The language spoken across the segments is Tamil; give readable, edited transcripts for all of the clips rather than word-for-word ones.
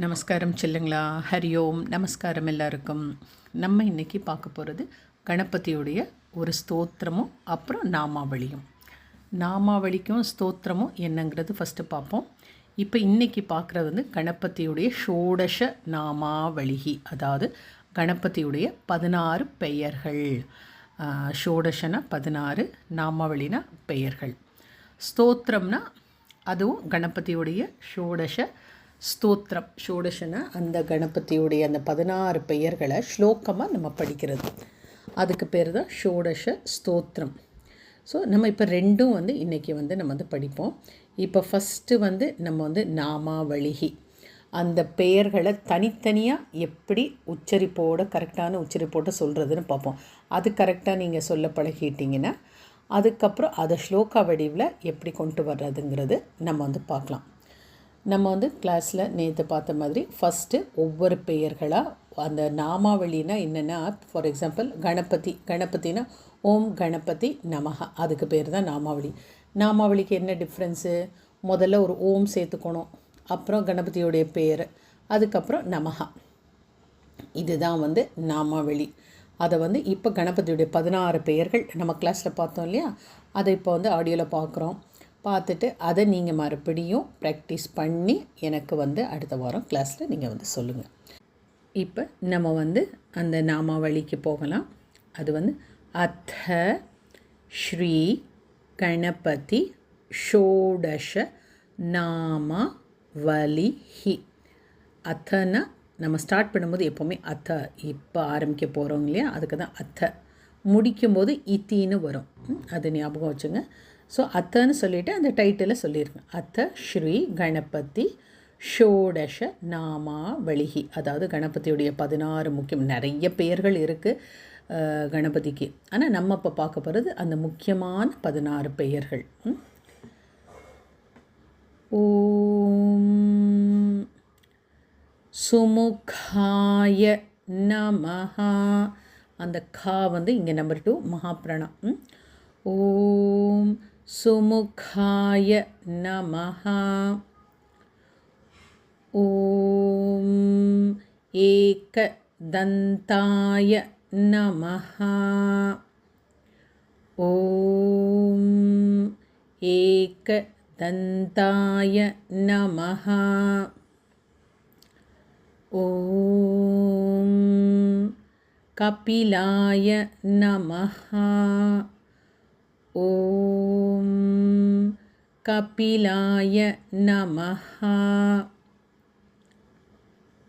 நமஸ்காரம் செல்லுங்களா. ஹரி ஓம். நமஸ்காரம் எல்லாருக்கும். நம்ம இன்றைக்கி பார்க்க போகிறது கணபதியுடைய ஒரு ஸ்தோத்திரமும் அப்புறம் நாமாவளியும். நாமாவளிக்கும் ஸ்தோத்திரமும் என்னங்கிறது ஃபஸ்ட்டு பார்ப்போம். இப்போ இன்றைக்கி பார்க்குறது வந்து கணபதியுடைய ஷோடஷ நாமாவளிகி, அதாவது கணபதியுடைய 16 பெயர்கள். ஷோடஷனா 16, நாமாவளினா பெயர்கள். ஸ்தோத்திரம்னா அதுவும் கணபதியுடைய ஷோடஷ ஸ்தோத்திரம். ஷோடஷனா அந்த கணபதியுடைய அந்த 16 பெயர்களை ஸ்லோகமாக நம்ம படிக்கிறது, அதுக்கு பேர் தான் ஷோடஷ ஸ்தோத்திரம். ஸோ நம்ம இப்போ ரெண்டும் வந்து இன்றைக்கி வந்து நம்ம வந்து படிப்போம். இப்போ ஃபஸ்ட்டு வந்து நம்ம வந்து நாமாவளிகி, அந்த பெயர்களை தனித்தனியாக எப்படி கரெக்டான உச்சரிப்போடு சொல்கிறதுன்னு பார்ப்போம். அது கரெக்டாக நீங்கள் சொல்ல பழகிட்டிங்கன்னா அதுக்கப்புறம் அதை ஸ்லோகா வடிவில் எப்படி கொண்டு வர்றதுங்கிறது நம்ம வந்து பார்க்கலாம். நம்ம வந்து கிளாஸில் நேற்று பார்த்த மாதிரி ஃபஸ்ட்டு ஒவ்வொரு பெயர்களாக அந்த நாமாவளினா என்னென்னா, ஃபார் எக்ஸாம்பிள் கணபதினா ஓம் கணபதி நமஹ, அதுக்கு பேர் தான் நாமாவளி. நாமாவளிக்கு என்ன டிஃப்ரென்ஸு? முதல்ல ஒரு ஓம் சேர்த்துக்கணும், அப்புறம் கணபதியோடைய பேர், அதுக்கப்புறம் நமஹா. இதுதான் வந்து நாமாவளி. அதை வந்து இப்போ கணபதியுடைய 16 பெயர்கள் நம்ம கிளாஸில் பார்த்தோம் இல்லையா, அதை இப்போ வந்து ஆடியோவில் பார்த்துட்டு அதை நீங்கள் மறுபடியும் ப்ராக்டிஸ் பண்ணி எனக்கு வந்து அடுத்த வாரம் கிளாஸில் நீங்கள் வந்து சொல்லுங்கள். இப்போ நம்ம வந்து அந்த நாமாவளிக்கு போகலாம். அது வந்து அத்த ஸ்ரீ கணபதி ஷோடஷ நாமாவளிஹி. அத்தனா நம்ம ஸ்டார்ட் பண்ணும்போது எப்போவுமே அத்த, இப்போ ஆரம்பிக்க போகிறோம் இல்லையா, அதுக்கு தான் அத்த. முடிக்கும்போது இத்தின்னு வரும், அது ஞாபகம் வச்சுங்க. ஸோ அத்தன்னு சொல்லிவிட்டு அந்த டைட்டிலை சொல்லியிருங்க. அத்த ஸ்ரீ கணபதி ஷோடஷ நாமாவளிஹி, அதாவது கணபதியுடைய 16 முக்கியம், நிறைய பெயர்கள் இருக்குது கணபதிக்கு. ஆனால் நம்ம இப்போ பார்க்க போகிறது அந்த முக்கியமான 16 பெயர்கள். ஓம் சுமுகாய நமஹா, அந்த கா வந்து இங்கே நம்பர் 2 மகாபிரணம். ஓம் சுமுகாய நமஹா. ஓம் ஏகதந்தாய நமஹா. ஓம் ஏகதந்தாய நமஹா. ஓம் கபிலாய நமஹா. ஓம் கபிலாய நமஹா.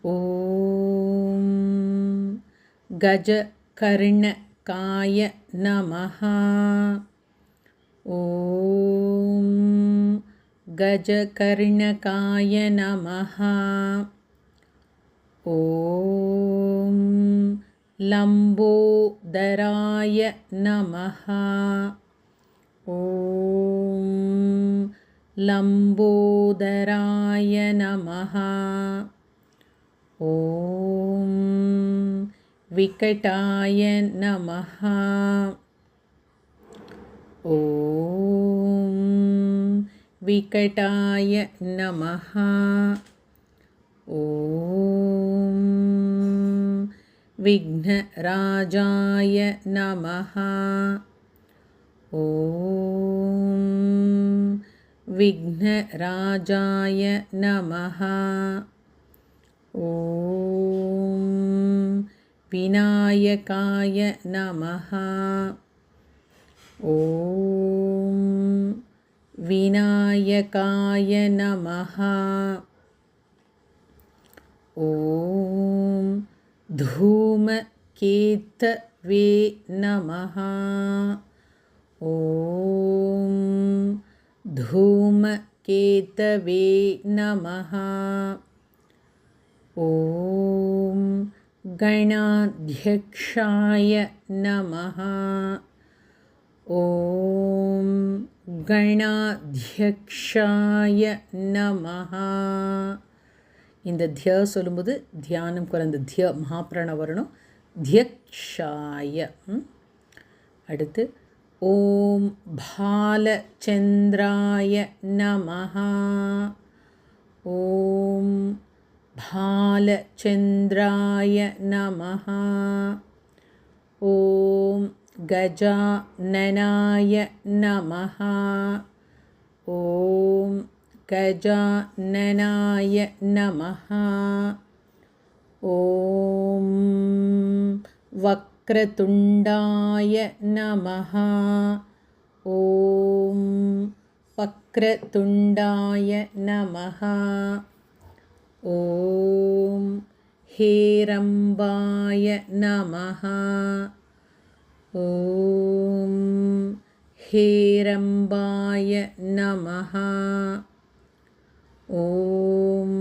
ஓம் கஜகர்ணகாய நமஹா. ஓம் கஜகர்ணகாய நமஹா. ஓம் லம்போதராய நமஹா. ஓம் லம்போதராய நமஹா. ஓம் விகடாய நமஹா. ஓம் விகடாய நமஹா. ஓம் விக்னராஜாய நமஹா. ஓம் விக்னராஜாய நமஹா. ஓம் விநாயகாய நமஹா. ஓம் விநாயகாய நமஹா. ஓம் தூமகேதவே நமஹா. ஓம் தூமகேதவே நமஹா. ஓம் கணாத்யக்ஷாய நமஹா. ஓம் கணாத்யக்ஷாய நமஹா. இந்த திய சொல்லும்போது தியானம் குறைந்த திய மகாபிரணம் வரணும். தியக்ஷாய. அடுத்து ஓம் பாலச்சந்திராய நமஹா. ஓம் भालचन्द्राय नमः। ॐ गजाननाय नमः। ॐ गजाननाय नमः। ॐ वक्रतुण्डाय नमः। ॐ वक्रतुण्डाय नमः। ॐ हेरम्बाय नमः। ॐ हेरम्बाय नमः। ॐ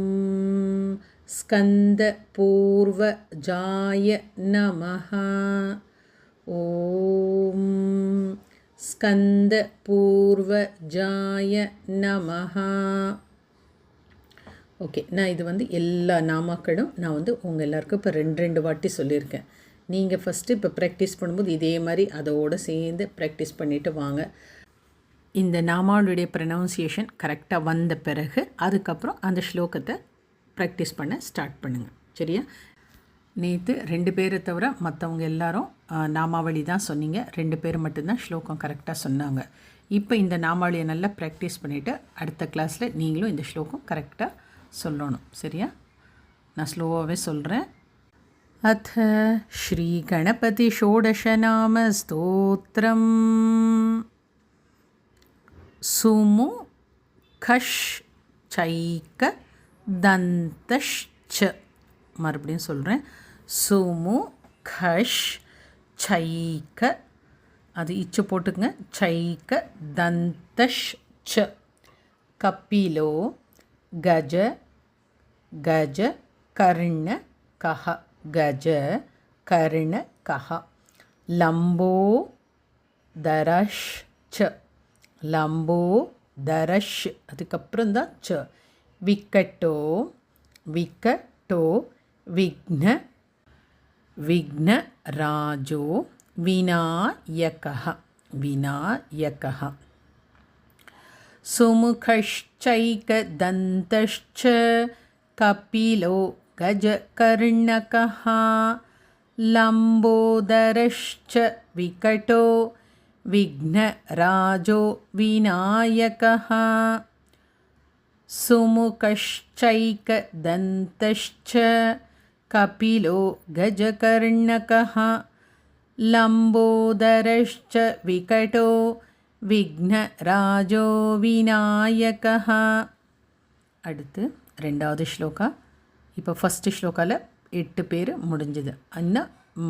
स्कन्दपूर्वजाय नमः। ॐ स्कन्दपूर्वजाय नमः. ஓகே, நான் இது எல்லா நாமாக்களும் நான் உங்கள் எல்லாருக்கும் இப்போ ரெண்டு வாட்டி சொல்லியிருக்கேன். நீங்கள் ஃபஸ்ட்டு இப்போ ப்ராக்டிஸ் பண்ணும்போது இதே மாதிரி அதோடு சேர்ந்து ப்ராக்டிஸ் பண்ணிவிட்டு வாங்க. இந்த நாமாவுடைய ப்ரனவுன்சியேஷன் கரெக்டாக வந்த பிறகு அதுக்கப்புறம் அந்த ஸ்லோகத்தை ப்ராக்டிஸ் பண்ண ஸ்டார்ட் பண்ணுங்கள். சரியா? நேற்று 2 பேரை தவிர மற்றவங்க எல்லாரும் நாமாவளி தான் சொன்னீங்க. 2 பேர் மட்டும்தான் ஸ்லோகம் கரெக்டாக சொன்னாங்க. இப்போ இந்த நாமாவளியை நல்லா ப்ராக்டிஸ் பண்ணிவிட்டு அடுத்த கிளாஸில் நீங்களும் இந்த ஸ்லோகம் கரெக்டாக சொல்லணும். சரியா? நான் ஸ்லோவாகவே சொல்கிறேன். அத ஸ்ரீ கணபதி ஷோடசநாம ஸ்தோத்திரம். சுமு கஷ் சைக்க தந்தஷ்ச. மறுபடியும் சொல்கிறேன். சுமு கஷ் சைக்க, அது இச்சு போட்டுங்க, சைக்க தந்தஷ்ச. கபிலோ கஜ கஜ கர்ண கஹ. கஜ கர்ண கஹ. லம்போ தரஷ் ச. லம்போ தரஷ், அதுக்கப்புறம் தான் ச. விக்கட்டோ விக்கட்டோ விக்ன விக்ன ராஜோ விநாயகः விநாயகः. சுமுகश्चैकदन्तश्च कपिलो गजकर्णकः. लम्बोदरश्च विकटो विघ्नराजो विनायकः. सुमुखश्चैकदन्तश्च कपिलो गजकर्णकः. लम्बोदरश्च विकटो विघ्नराजो विनायकः. அடுத்து 2வது ஸ்லோகா. இப்போ ஃபஸ்ட்டு ஸ்லோகாவில் 8 பேர் முடிஞ்சது. இன்னும்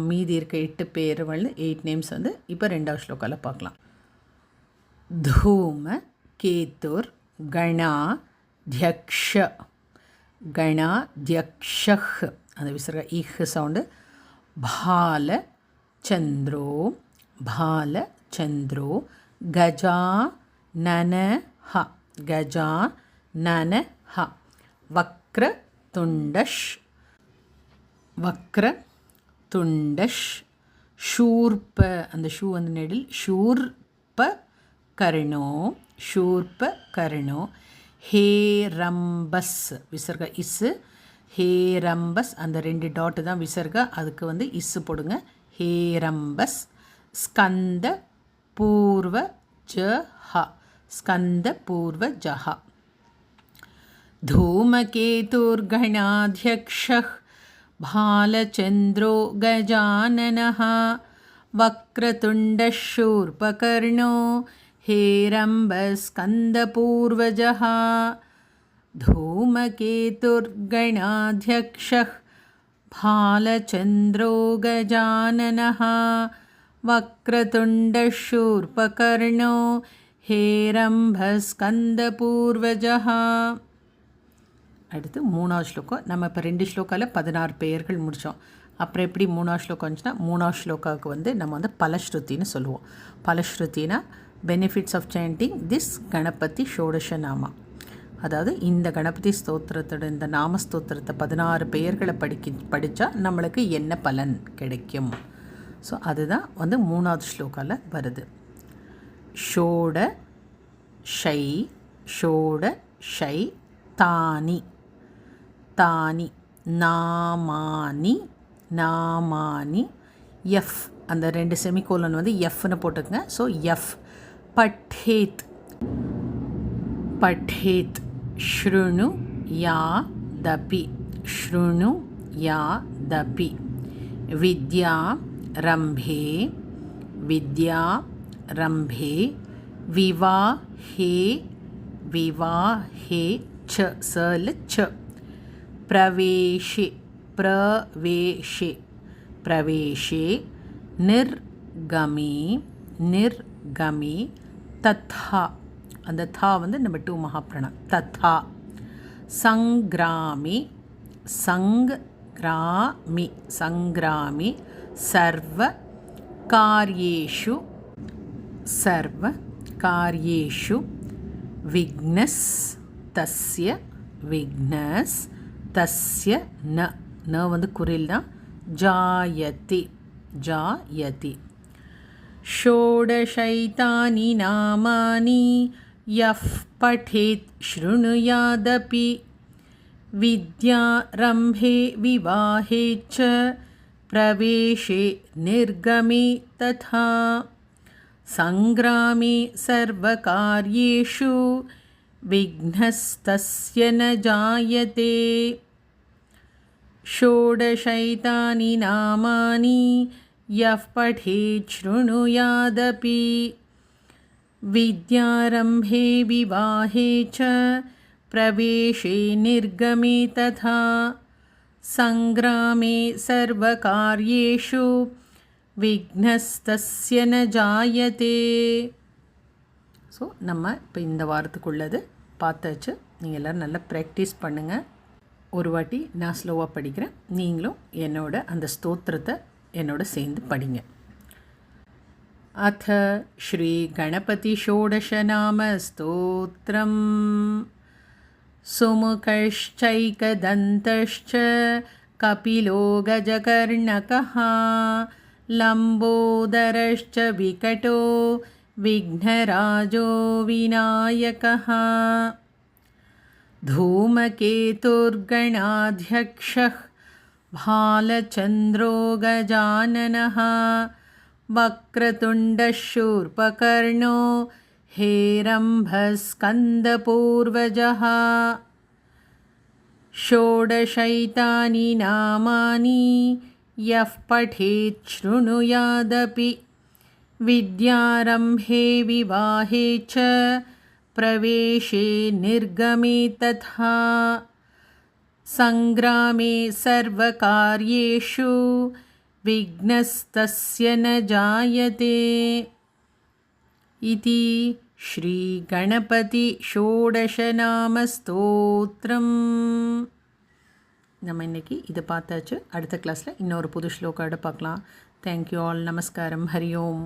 மீதி இருக்க 8 பேர் 8 நேம்ஸ் இப்போ 2வது ஸ்லோகாவில் பார்க்கலாம். தூம கேதுர் கணாத்யக்ஷ. கணாத்யக்ஷஹ், அந்த விசர்க இஹ் சவுண்டு. பால சந்திரோ பால சந்திரோ கஜானனஹ. கஜானனஹ. வக்ரதுண்டஷ் வக்ரதுண்டஷ். ஷூர்ப, அந்த ஷூ நெடில். ஷூர்ப கர்ணோ ஷூர்ப கர்ணோ. ஹேரம்பஸ், விசர்க இஸ்ஸு. ஹேரம்பஸ், அந்த 2 டாட்டு தான் விசர்க, அதுக்கு இஸ்ஸு போடுங்க. ஹேரம்பஸ். ஸ்கந்த பூர்வ ஜஹ. ஸ்கந்த பூர்வ ஜஹ. धूमकेतुर्गणाध्यक्षः भालचन्द्रो गजाननः. वक्रतुण्डः शूर्पकर्णो हेरम्बस्कन्दपूर्वजः. धूमकेतुर्गणाध्यक्षः भालचन्द्रो गजाननः. वक्रतुण्डः शूर्पकर्णो हेरम्बस्कन्दपूर्वजः. அடுத்து 3வது ஸ்லோகம். நம்ம இப்போ 2 ஸ்லோக்காவில் 16 பெயர்கள் முடித்தோம். அப்புறம் எப்படி 3வது ஸ்லோகம் வந்துச்சுன்னா, 3வது ஸ்லோகாவுக்கு நம்ம பலஸ்ருத்தின்னு சொல்லுவோம். பலஸ்ருத்தினா benefits of chanting this Ganapati ஷோடச நாமா. அதாவது இந்த கணபதி ஸ்தோத்திரத்தோட இந்த நாம ஸ்தோத்திரத்தை 16 பெயர்களை படித்தா நம்மளுக்கு என்ன பலன் கிடைக்கும். ஸோ அதுதான் 3வது ஸ்லோகாவில் வருது. ஷோட ஷை ஷோட ஷை தானி. தானி நாமானி நாமானி எஃப் அந்த 2 செமிகோலன் வந்து எஃப்னு போட்டுக்கங்க. ஸோ எஃப் பட்டேத் பட்டேத் ஸ்ருணு யாதபி ஸ்ருணு யாதபி வித்யா ரம்பே வித்யா ரம்பே விவாஹே விவாஹே ச சல ச பிரவேஷே பிரவேஷே பிரவேஷே நிர்கமே நிர்கமே தத்தா அந்த தா வந்து நம்பர் 2 மகாப்ரணம் தத்தா சங்கிராமி சங்கிராமி சங்கிராமி சர்வ காரியேஷு சர்வ காரியேஷு விக்னஸ் தஸ்ய விக்னஸ் தஸ்ய ந வந்து குரில் தான் ஜாயதி ஜாயதி ஷோடசைதானி நாமானி யஃப் பठेत् शृणुयादपि विद्यारम्भे विवाहे च प्रवेशे निर्गमे तथा सङ्ग्रामे सर्वकार्येषु विघ्नस्तस्य न जायते षोडशैतानि नामानि यः पठेत् शृणुयादपि विद्यारम्भे विवाहे च प्रवेशे निर्गमे तथा सङ्ग्रामे सर्वकार्येषु विघ्नस्तस्य न जायते. ஸோ நம்ம இப்போ இந்த வாரத்துக்குள்ளது பார்த்தாச்சு. நீங்கள் எல்லோரும் நல்லா ப்ராக்டிஸ் பண்ணுங்கள். ஒரு வாட்டி நான் ஸ்லோவாக படிக்கிறேன், நீங்களும் என்னோட அந்த ஸ்தோத்திரத்தை என்னோட சேர்ந்து படிங்க. अथ श्रीगणपतिषोडशनामस्तोत्रम् सुमुखश्चैकदन्तश्च कपिलो गजकर्णकः लम्बोदरश्च विकटो विघ्नराजो विनायकः धूमकेतुर्गणाध्यक्षः भालचन्द्रो गजाननः वक्रतुण्डशूर्पकर्णो हेरम्भस्कन्दपूर्वजः षोडशैतानि नामानि यः पठेत् शृणुयादपि विद्यारम्भे विवाहे च प्रवेशे निर्गमे तथा सङ्ग्रामे सर्वकार्येषु विघ्नस्तस्य न जायते इति ஸ்ரீகணபதி நம்ம இன்றைக்கி இதை பார்த்தாச்சு. அடுத்த கிளாஸில் இன்னொரு புது ஸ்லோகாவோட பார்க்கலாம். Thank you all. நமஸ்காரம். ஹரி ஓம்.